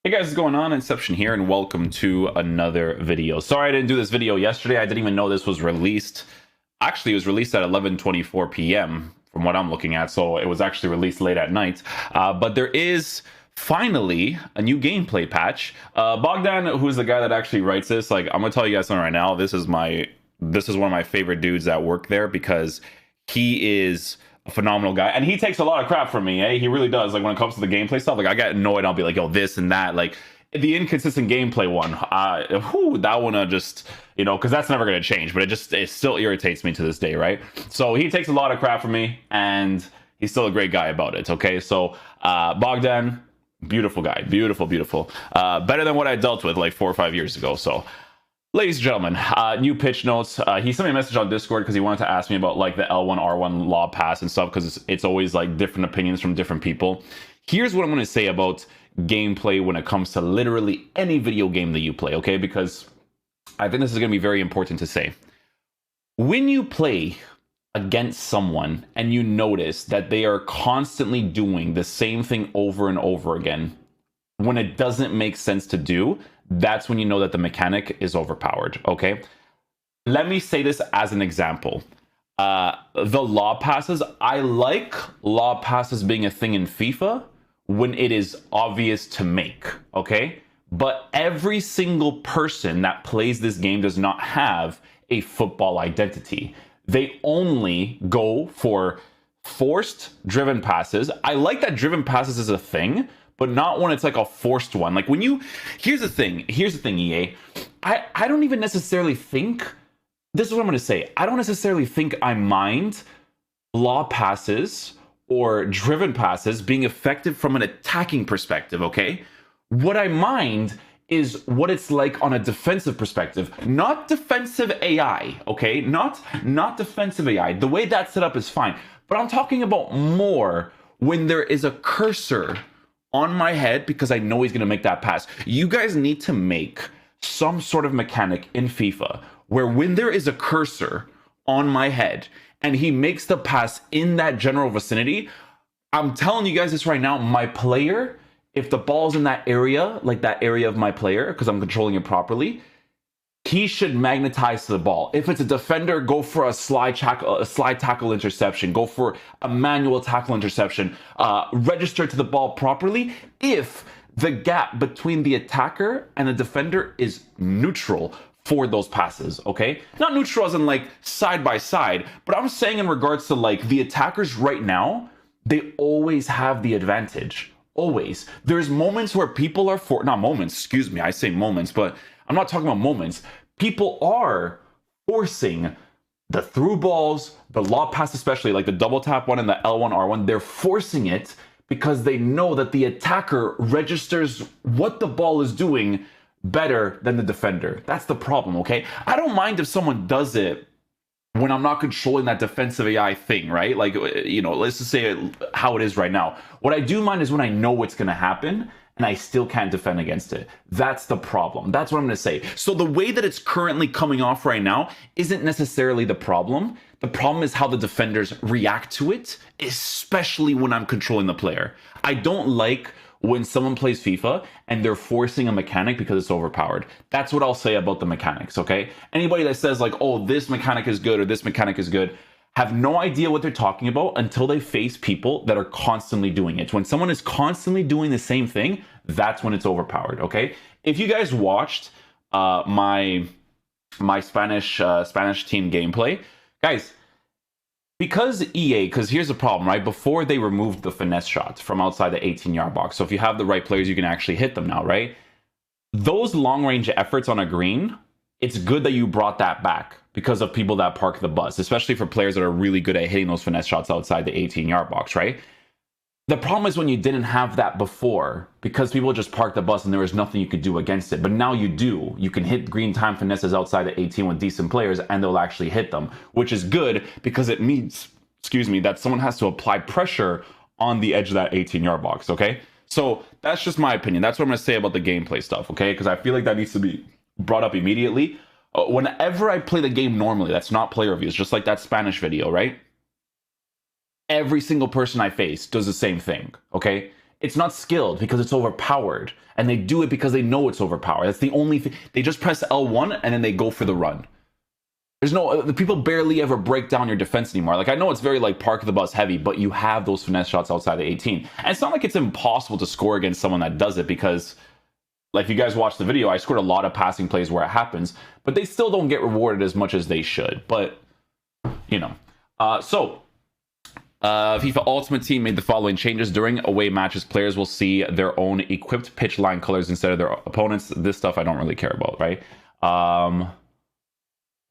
Hey guys, what's going on? Inception here, and welcome to another video. Sorry I didn't do this video yesterday. I didn't even know this was released. Actually, it was released at 11:24 p.m. from what I'm looking at, so it was actually released late at night. But there is finally a new gameplay patch. Bogdan, who's the guy that actually writes this, like I'm gonna tell you guys something right now. This is one of my favorite dudes that work there because he is a phenomenal guy, and he takes a lot of crap from me. He really does. Like when it comes to the gameplay stuff, like I get annoyed. I'll be like, "Yo, this and that." Like the inconsistent gameplay one, that one just because that's never gonna change. But it still irritates me to this day, right? So he takes a lot of crap from me, and he's still a great guy about it. Okay, so Bogdan, beautiful guy, beautiful, better than what I dealt with like 4 or 5 years ago. So. Ladies and gentlemen, new pitch notes. He sent me a message on Discord because he wanted to ask me about like the L1, R1 law pass and stuff because it's always like different opinions from different people. Here's what I'm going to say about gameplay when it comes to literally any video game that you play, okay? Because I think this is going to be very important to say. When you play against someone and you notice that they are constantly doing the same thing over and over again, when it doesn't make sense to do, that's when you know that the mechanic is overpowered, okay? Let me say this as an example. The law passes, I like law passes being a thing in FIFA when it is obvious to make, okay? But every single person that plays this game does not have a football identity. They only go for forced driven passes. I like that driven passes is a thing, but not when it's like a forced one. Like when you, here's the thing, EA. I don't even necessarily think, this is what I'm going to say. I don't necessarily think I mind law passes or driven passes being effective from an attacking perspective, okay? What I mind is what it's like on a defensive perspective, not defensive AI, okay? Not defensive AI. The way that's set up is fine, but I'm talking about more when there is a cursor on my head because I know he's going to make that pass. You guys need to make some sort of mechanic in FIFA where when there is a cursor on my head and he makes the pass in that general vicinity, I'm telling you guys this right now, my player, if the ball's in that area, like that area of my player, because I'm controlling it properly, he should magnetize to the ball. If it's a defender, go for a slide tackle interception. Go for a manual tackle interception. Register to the ball properly if the gap between the attacker and the defender is neutral for those passes, okay? Not neutral as in like side by side, but I'm saying in regards to like the attackers right now, they always have the advantage. Always. There's moments where people are not moments, excuse me, I say moments, but I'm not talking about moments. People are forcing the through balls, the law pass, especially like the double tap one and the L1, R1. They're forcing it because they know that the attacker registers what the ball is doing better than the defender. That's the problem, okay? I don't mind if someone does it when I'm not controlling that defensive AI thing, right? Like, let's just say how it is right now. What I do mind is when I know what's going to happen and I still can't defend against it. That's the problem. That's what I'm going to say. So the way that it's currently coming off right now isn't necessarily the problem. The problem is how the defenders react to it, especially when I'm controlling the player. I don't like when someone plays FIFA and they're forcing a mechanic because it's overpowered. That's what I'll say about the mechanics, okay? Anybody that says like, oh, this mechanic is good or this mechanic is good, have no idea what they're talking about until they face people that are constantly doing it. When someone is constantly doing the same thing, that's when it's overpowered, okay? If you guys watched my Spanish team gameplay, guys, because here's the problem, right? Before they removed the finesse shots from outside the 18-yard box. So if you have the right players, you can actually hit them now, right? Those long-range efforts on a green, it's good that you brought that back because of people that park the bus, especially for players that are really good at hitting those finesse shots outside the 18-yard box, right? The problem is when you didn't have that before because people just parked the bus and there was nothing you could do against it. But now you do. You can hit green time finesses outside the 18 with decent players and they'll actually hit them, which is good because it means, that someone has to apply pressure on the edge of that 18-yard box, okay? So that's just my opinion. That's what I'm going to say about the gameplay stuff, okay? Because I feel like that needs to be brought up immediately. Whenever I play the game normally, that's not player reviews, just like that Spanish video, right? Every single person I face does the same thing, okay? It's not skilled because it's overpowered. And they do it because they know it's overpowered. That's the only thing. They just press L1 and then they go for the run. There's no, the people barely ever break down your defense anymore. Like, I know it's very like park of the bus heavy, but you have those finesse shots outside the 18. And it's not like it's impossible to score against someone that does it, because like, if you guys watch the video, I scored a lot of passing plays where it happens, but they still don't get rewarded as much as they should. But, you know, FIFA Ultimate Team made the following changes. During away matches, players will see their own equipped pitch line colors instead of their opponents. This stuff I don't really care about, right?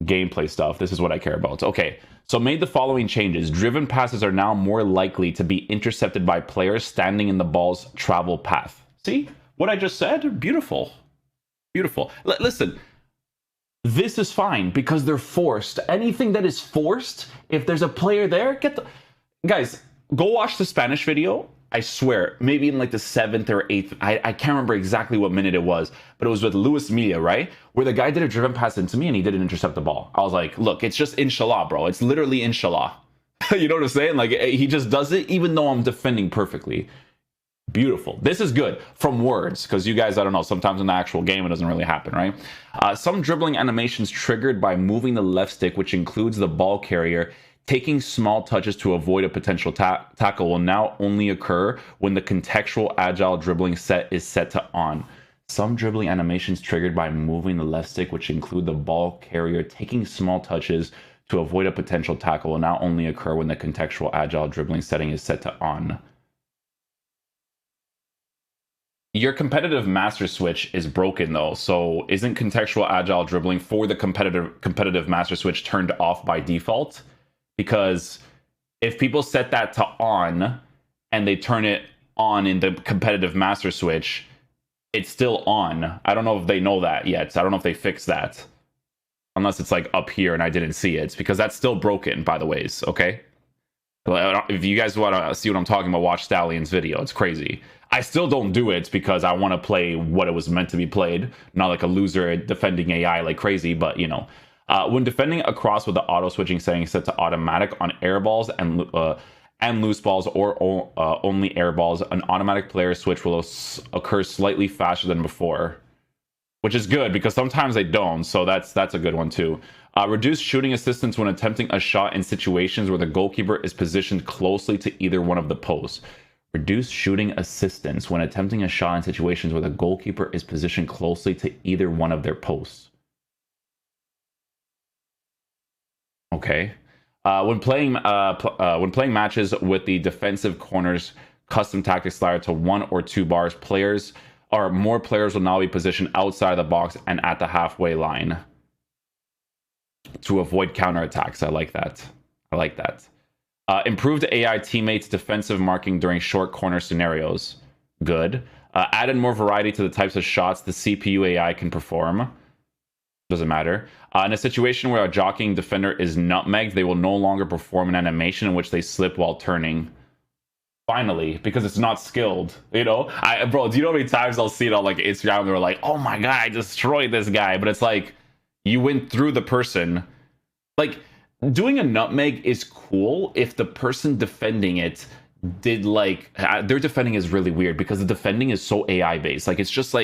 Gameplay stuff. This is what I care about. Okay, so made the following changes. Driven passes are now more likely to be intercepted by players standing in the ball's travel path. See what I just said? Beautiful. Beautiful. Listen, this is fine because they're forced. Anything that is forced, if there's a player there, guys, go watch the Spanish video. I swear, maybe in like the 7th or 8th, I can't remember exactly what minute it was, but it was with Luis Milla, right? Where the guy did a driven pass into me and he didn't intercept the ball. I was like, look, it's just inshallah, bro. It's literally inshallah. You know what I'm saying? Like, he just does it even though I'm defending perfectly. Beautiful. This is good from words, because you guys, I don't know, sometimes in the actual game it doesn't really happen, right? Some dribbling animations triggered by moving the left stick, which includes the ball carrier, taking small touches to avoid a potential tackle, will now only occur when the contextual agile dribbling set is set to on. Some dribbling animations triggered by moving the left stick, which include the ball carrier, taking small touches to avoid a potential tackle, will now only occur when the contextual agile dribbling setting is set to on. Your competitive master switch is broken though, so isn't contextual agile dribbling for the competitive master switch turned off by default? Because if people set that to on and they turn it on in the competitive master switch, it's still on. I don't know if they know that yet. I don't know if they fixed that. Unless it's like up here and I didn't see it, because that's still broken, by the ways, okay? If you guys want to see what I'm talking about, watch Stallion's video. It's crazy. I still don't do it because I want to play what it was meant to be played, not like a loser defending AI like crazy, but you know. When defending across with the auto switching setting set to automatic on air balls and loose balls, or only air balls, an automatic player switch will occur slightly faster than before, which is good because sometimes they don't. So that's a good one too. Reduce shooting assistance when attempting a shot in situations where the goalkeeper is positioned closely to either one of the posts. Reduce shooting assistance when attempting a shot in situations where the goalkeeper is positioned closely to either one of their posts. Okay. When playing matches with the defensive corners custom tactics slider to 1 or 2 bars, more players will now be positioned outside the box and at the halfway line to avoid counterattacks. I like that. I like that. Improved AI teammates defensive marking during short corner scenarios. Good. Added more variety to the types of shots the CPU AI can perform. Doesn't matter. In a situation where a jockeying defender is nutmegged, they will no longer perform an animation in which they slip while turning. Finally, because it's not skilled, you know? Bro, do you know how many times I'll see it on like Instagram and they're like, oh my god, I destroyed this guy, but it's like, you went through the person. Like, doing a nutmeg is cool if the person defending it did like, their defending is really weird because the defending is so AI based. Like, it's just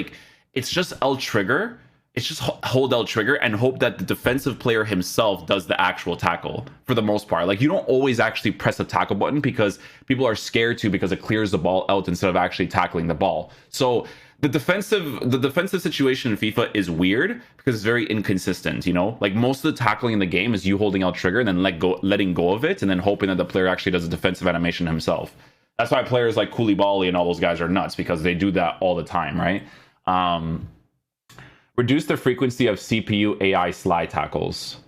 L trigger. It's just hold L trigger and hope that the defensive player himself does the actual tackle for the most part. Like, you don't always actually press a tackle button because people are scared to, because it clears the ball out instead of actually tackling the ball. So the defensive situation in FIFA is weird because it's very inconsistent, you know? Like, most of the tackling in the game is you holding L trigger and then letting go of it and then hoping that the player actually does a defensive animation himself. That's why players like Koulibaly and all those guys are nuts, because they do that all the time, right? Reduce the frequency of CPU AI slide tackles,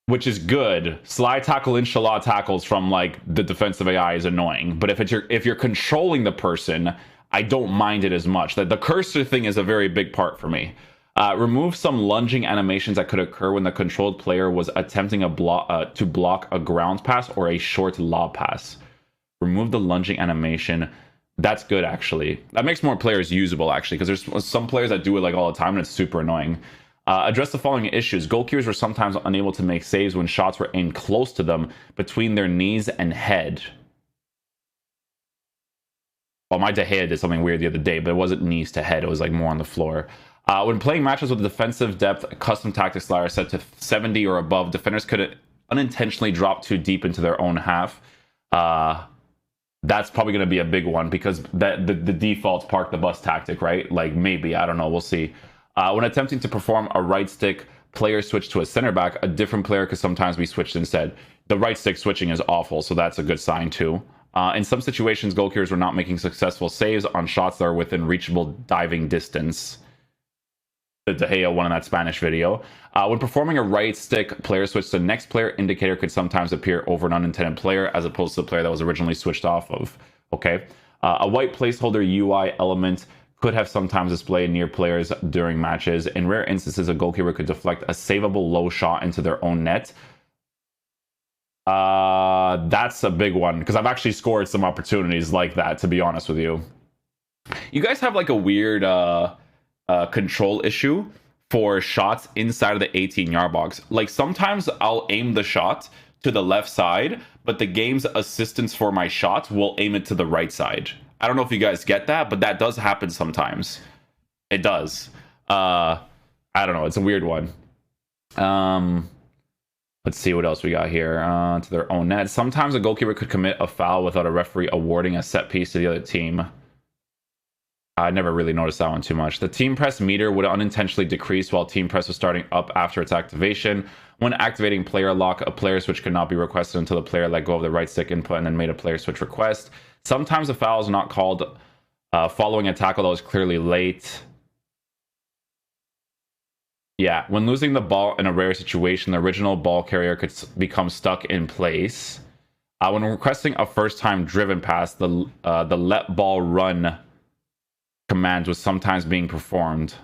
which is good. Slide tackle, inshallah tackles from like the defensive AI is annoying, but if you're controlling the person, I don't mind it as much. The cursor thing is a very big part for me. Remove some lunging animations that could occur when the controlled player was attempting to block a ground pass or a short lob pass. Remove the lunging animation. That's good, actually. That makes more players usable, actually, because there's some players that do it like all the time, and it's super annoying. Address the following issues. Goalkeepers were sometimes unable to make saves when shots were aimed close to them between their knees and head. Well, my De Gea did something weird the other day, but it wasn't knees to head. It was like more on the floor. When playing matches with defensive depth, custom tactics ladder set to 70 or above, defenders could unintentionally drop too deep into their own half. That's probably going to be a big one because the default park the bus tactic, right? Like maybe, I don't know, we'll see. When attempting to perform a right stick player switch to a center back, a different player could sometimes be switched instead. The right stick switching is awful, so that's a good sign too. In some situations, goalkeepers were not making successful saves on shots that are within reachable diving distance. The De Gea one in that Spanish video. When performing a right stick player switch, the next player indicator could sometimes appear over an unintended player as opposed to the player that was originally switched off of. Okay. A white placeholder UI element could have sometimes displayed near players during matches. In rare instances, a goalkeeper could deflect a savable low shot into their own net. That's a big one because I've actually scored some opportunities like that, to be honest with you. You guys have like a weird control issue for shots inside of the 18-yard box. Like sometimes I'll aim the shot to the left side, but the game's assistance for my shot will aim it to the right side. I don't know if you guys get that, but that does happen sometimes. It does. I don't know. It's a weird one. Let's see what else we got here. To their own net. Sometimes a goalkeeper could commit a foul without a referee awarding a set piece to the other team. I never really noticed that one too much. The team press meter would unintentionally decrease while team press was starting up after its activation. When activating player lock, a player switch could not be requested until the player let go of the right stick input and then made a player switch request. Sometimes a foul is not called following a tackle that was clearly late. Yeah, when losing the ball in a rare situation, the original ball carrier could become stuck in place. When requesting a first-time driven pass, the let ball run command was sometimes being performed.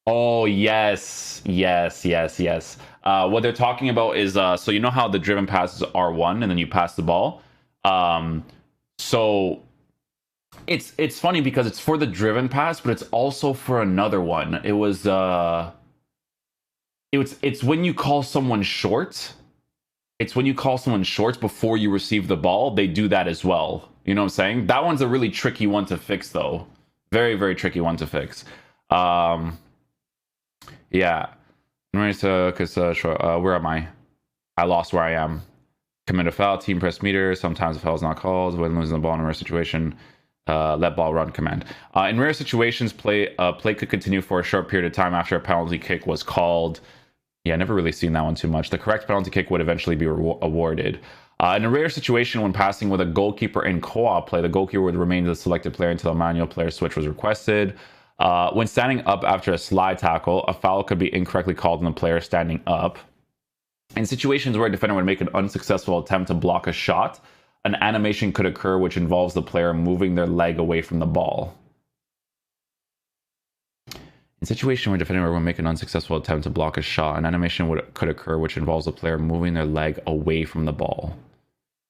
Oh, yes. What they're talking about is, so you know how the driven pass is R1 and then you pass the ball? So it's funny because it's for the driven pass, but it's also for another one. It's when you call someone short. It's when you call someone short before you receive the ball. They do that as well. You know what I'm saying? That one's a really tricky one to fix, though. Very, very tricky one to fix. Yeah. Where am I? I lost where I am. Commit a foul, team press meter. Sometimes a foul is not called when losing the ball in a rare situation. Let ball run command. In rare situations, play could continue for a short period of time after a penalty kick was called. Yeah, I never really seen that one too much. The correct penalty kick would eventually be awarded. In a rare situation, when passing with a goalkeeper in co-op play, the goalkeeper would remain the selected player until a manual player switch was requested. When standing up after a slide tackle, a foul could be incorrectly called on the player standing up. In situations where a defender would make an unsuccessful attempt to block a shot, an animation could occur which involves the player moving their leg away from the ball. In situation where a defender would make an unsuccessful attempt to block a shot, an animation could occur which involves the player moving their leg away from the ball.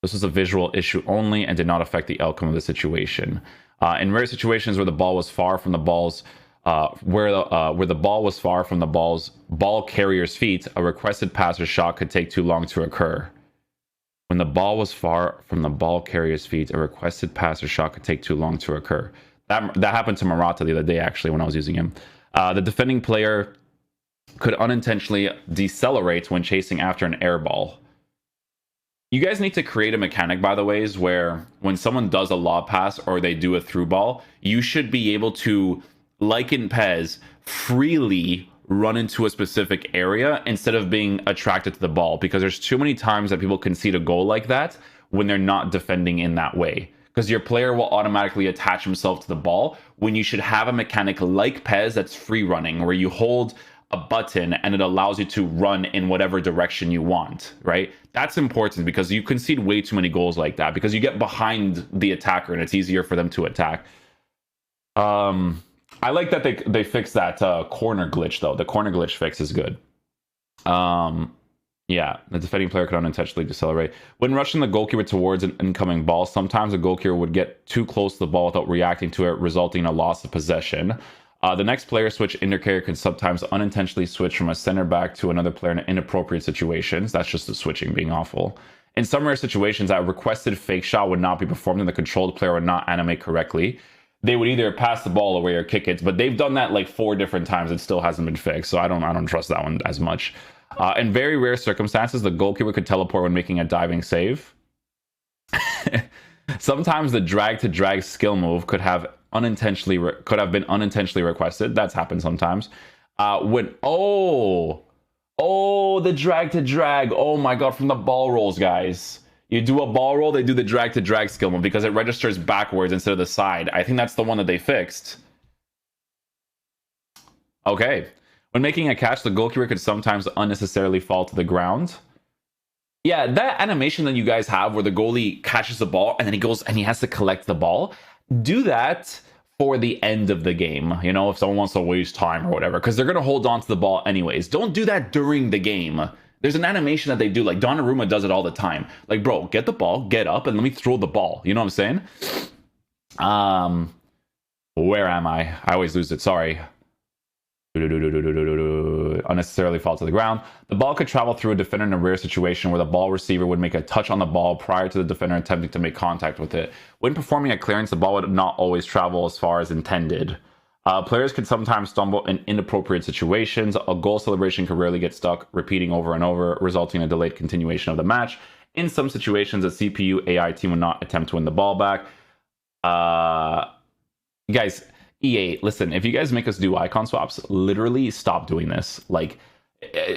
This was a visual issue only and did not affect the outcome of the situation. In rare situations where the ball was far from the ball's where the ball was far from the ball carrier's feet, a requested pass or shot could take too long to occur. When the ball was far from the ball carrier's feet, a requested pass or shot could take too long to occur. That happened to Morata the other day, actually, when I was using him. The defending player could unintentionally decelerate when chasing after an air ball. You guys need to create a mechanic, by the way, where when someone does a lob pass or they do a through ball, you should be able to, like in PES, freely run into a specific area instead of being attracted to the ball, because there's too many times that people concede a goal like that when they're not defending in that way, because your player will automatically attach himself to the ball when you should have a mechanic like PES that's free running, where you hold a button and it allows you to run in whatever direction you want, right? That's important because you concede way too many goals like that because you get behind the attacker and it's easier for them to attack. I like that they fixed that corner glitch, though. The corner glitch fix is good. Yeah, the defending player could unintentionally decelerate. When rushing the goalkeeper towards an incoming ball, sometimes a goalkeeper would get too close to the ball without reacting to it, resulting in a loss of possession. The next player switch indicator can sometimes unintentionally switch from a center back to another player in inappropriate situations. That's just the switching being awful. In some rare situations, a requested fake shot would not be performed and the controlled player would not animate correctly. They would either pass the ball away or kick it, but they've done that like 4 different times. It still hasn't been fixed, so I don't trust that one as much. In very rare circumstances, the goalkeeper could teleport when making a diving save. Sometimes the drag to drag skill move could have been unintentionally requested. That's happened sometimes. The drag to drag. Oh my god, from the ball rolls, guys. You do a ball roll, they do the drag to drag skill move because it registers backwards instead of the side. I think that's the one that they fixed. Okay. When making a catch, the goalkeeper could sometimes unnecessarily fall to the ground. Yeah, that animation that you guys have where the goalie catches the ball and then he goes and he has to collect the ball. Do that for the end of the game, you know, if someone wants to waste time or whatever, because they're going to hold on to the ball anyways. Don't do that during the game. There's an animation that they do, like Donnarumma does it all the time. Like, bro, get the ball, get up, and let me throw the ball. You know what I'm saying? Where am I? I always lose it, sorry. Unnecessarily fall to the ground. The ball could travel through a defender in a rare situation where the ball receiver would make a touch on the ball prior to the defender attempting to make contact with it. When performing a clearance, the ball would not always travel as far as intended. Players could sometimes stumble in inappropriate situations. A goal celebration could rarely get stuck, repeating over and over, resulting in a delayed continuation of the match. In some situations, a CPU AI team would not attempt to win the ball back. Guys, EA, listen, if you guys make us do icon swaps, literally stop doing this. Like,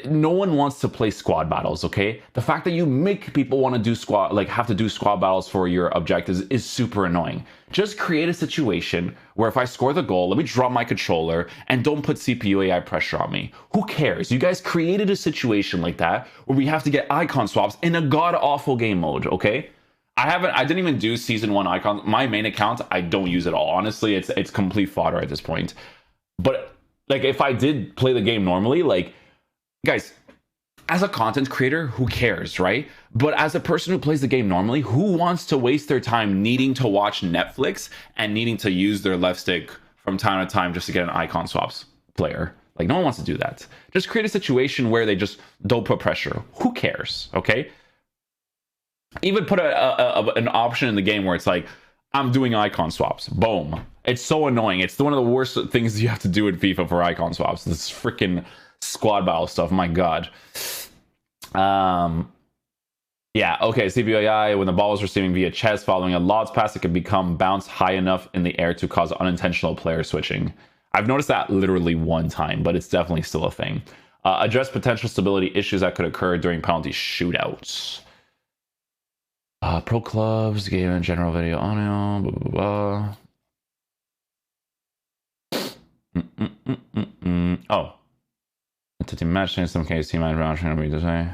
no one wants to play squad battles, okay? The fact that you make people want to do squad, like have to do squad battles for your objectives is super annoying. Just create a situation where if I score the goal, let me drop my controller and don't put CPU AI pressure on me. Who cares? You guys created a situation like that where we have to get icon swaps in a god-awful game mode, okay? I didn't even do season 1 icons. My main account, I don't use at all. Honestly, it's complete fodder at this point. But like if I did play the game normally, like guys, as a content creator, who cares, right? But as a person who plays the game normally, who wants to waste their time needing to watch Netflix and needing to use their left stick from time to time just to get an icon swaps player? Like no one wants to do that. Just create a situation where they just don't put pressure. Who cares, okay? Even put an option in the game where it's like, I'm doing icon swaps. Boom. It's so annoying. It's one of the worst things you have to do in FIFA for icon swaps. This freaking squad battle stuff. My God. Yeah, okay. CPI, when the ball is receiving via chest following a lost pass, it can become bounced high enough in the air to cause unintentional player switching. I've noticed that literally one time, but it's definitely still a thing. Address potential stability issues that could occur during penalty shootouts. Pro clubs, game and general video audio, blah, blah, blah. Oh. It's a team match in some case, team round trying to read this way.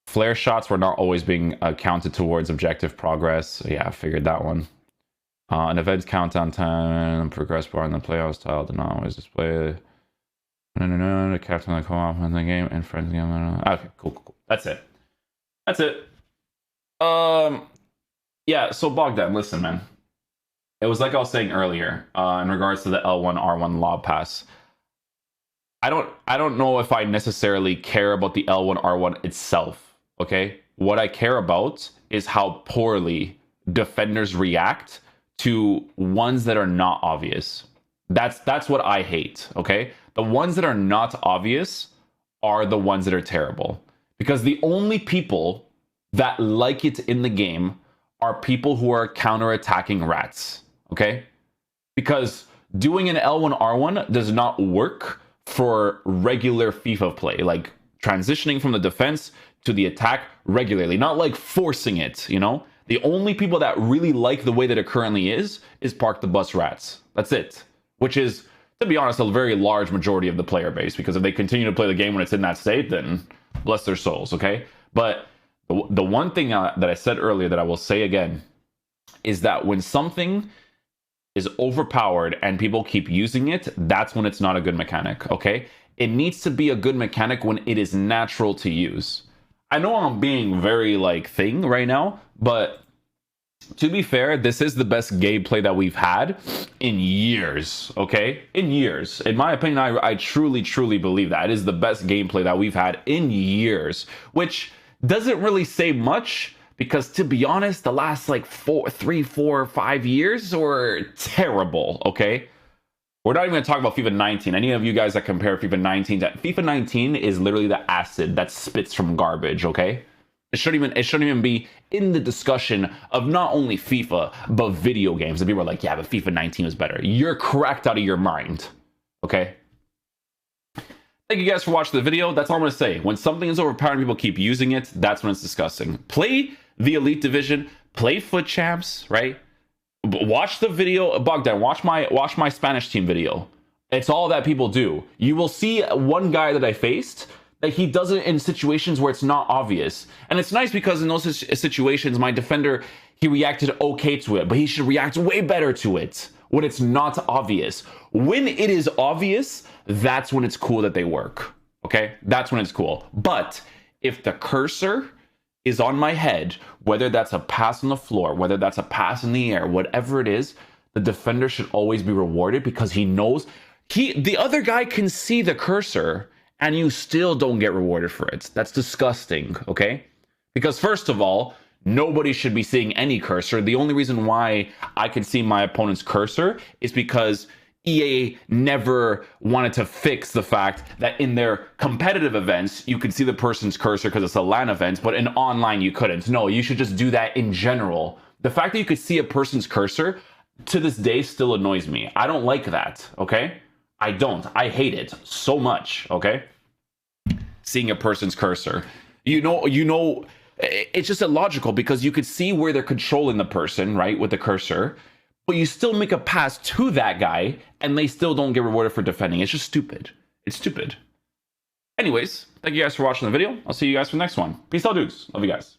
Flare shots were not always being counted towards objective progress. Yeah, I figured that one. An event's countdown time and progress bar in the playoffs tile did not always display. The captain of the co-op in the game and friends game. Okay, cool. That's it. Yeah, so Bogdan, listen, man. It was like I was saying earlier, in regards to the L1 R1 lob pass. I don't know if I necessarily care about the L1 R1 itself, okay? What I care about is how poorly defenders react to ones that are not obvious. That's what I hate, okay? The ones that are not obvious are the ones that are terrible. Because the only people that like it in the game are people who are counter-attacking rats, okay? Because doing an L1 R1 does not work for regular FIFA play, like transitioning from the defense to the attack regularly, not like forcing it, you know? The only people that really like the way that it currently is park the bus rats. That's it. Which is, to be honest, a very large majority of the player base, because if they continue to play the game when it's in that state, then bless their souls, okay? But the one thing that I said earlier that I will say again is that when something is overpowered and people keep using it, that's when it's not a good mechanic, okay? It needs to be a good mechanic when it is natural to use. I know I'm being very, like, thing right now, but To be fair, this is the best gameplay that we've had in years, okay? In years. In my opinion, I truly, truly believe that. It is the best gameplay that we've had in years, which doesn't really say much because, to be honest, the last like 3, 4, 5 years were terrible, okay? We're not even going to talk about FIFA 19. Any of you guys that compare FIFA 19 to FIFA 19 is literally the acid that spits from garbage, okay? It shouldn't even be in the discussion of not only FIFA, but video games. And people are like, yeah, but FIFA 19 was better. You're correct out of your mind, okay? Thank you guys for watching the video. That's all I'm going to say. When something is overpowering, people keep using it, that's when it's disgusting. Play the Elite Division, play Foot Champs, right? Watch the video, Bogdan, watch my Spanish team video. It's all that people do. You will see one guy that I faced that he does it in situations where it's not obvious. And it's nice because in those situations, my defender, he reacted okay to it, but he should react way better to it when it's not obvious. When it is obvious, that's when it's cool that they work, okay? That's when it's cool. But if the cursor is on my head, whether that's a pass on the floor, whether that's a pass in the air, whatever it is, the defender should always be rewarded because he knows the other guy can see the cursor and you still don't get rewarded for it. That's disgusting, okay? Because first of all, nobody should be seeing any cursor. The only reason why I can see my opponent's cursor is because EA never wanted to fix the fact that in their competitive events, you could see the person's cursor because it's a LAN event, but in online, you couldn't. No, you should just do that in general. The fact that you could see a person's cursor, to this day, still annoys me. I don't like that, okay? I don't. I hate it so much, okay? Seeing a person's cursor. You know, it's just illogical because you could see where they're controlling the person, right, with the cursor, but you still make a pass to that guy and they still don't get rewarded for defending. It's just stupid. It's stupid. Anyways, thank you guys for watching the video. I'll see you guys for the next one. Peace out, dudes. Love you guys.